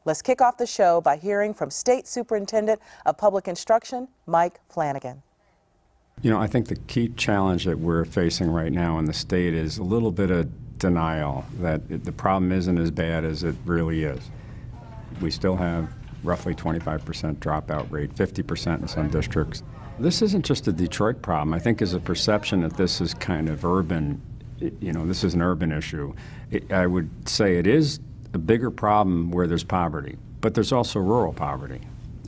Let's kick off the show by hearing from State Superintendent of Public Instruction, Mike Flanagan. You know, I think the key challenge that we're facing right now in the state is a little bit of denial that the problem isn't as bad as it really is. We still have roughly 25% dropout rate, 50% in some districts. This isn't just a Detroit problem. I think there's a perception that this is kind of urban, this is an urban issue. I would say it is a bigger problem where there's poverty, but there's also rural poverty.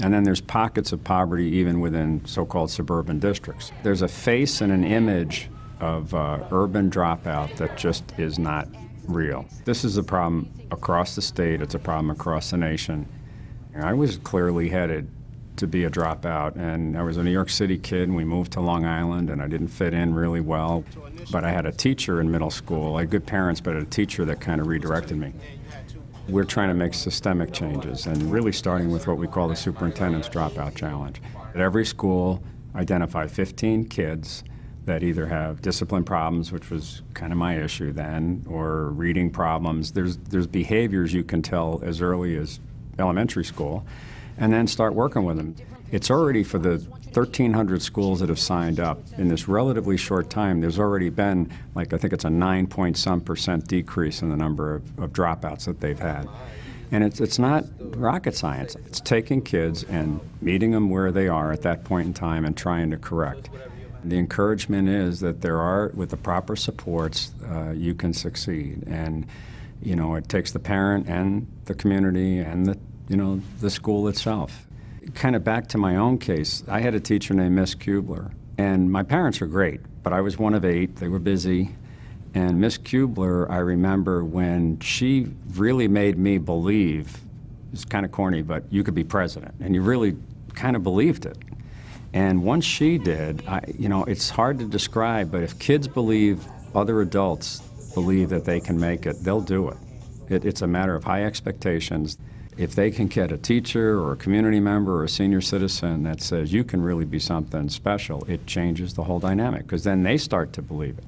And then there's pockets of poverty even within so-called suburban districts. There's a face and an image of urban dropout that just is not real. This is a problem across the state. It's a problem across the nation. I was clearly headed to be a dropout, and I was a New York City kid, and we moved to Long Island, and I didn't fit in really well. But I had a teacher in middle school. I had good parents, but a teacher that kind of redirected me. We're trying to make systemic changes, and really starting with what we call the Superintendent's Dropout Challenge. At every school, identify 15 kids that either have discipline problems, which was kind of my issue then, or reading problems. There's behaviors you can tell as early as elementary school, and then start working with them. It's already, for the 1,300 schools that have signed up, in this relatively short time, there's already been, I think it's a 9-point-some% decrease in the number of dropouts that they've had. And it's not rocket science. It's taking kids and meeting them where they are at that point in time and trying to correct. The encouragement is that with the proper supports, you can succeed. And, it takes the parent and the community and the school itself. Kind of back to my own case, I had a teacher named Miss Kubler, and my parents were great, but I was one of 8. They were busy. And Miss Kubler, I remember when she really made me believe, it's kind of corny, but you could be president, and you really kind of believed it. And once she did, it's hard to describe, but if kids believe other adults believe that they can make it, they'll do it. It's a matter of high expectations. If they can get a teacher or a community member or a senior citizen that says you can really be something special, it changes the whole dynamic, because then they start to believe it.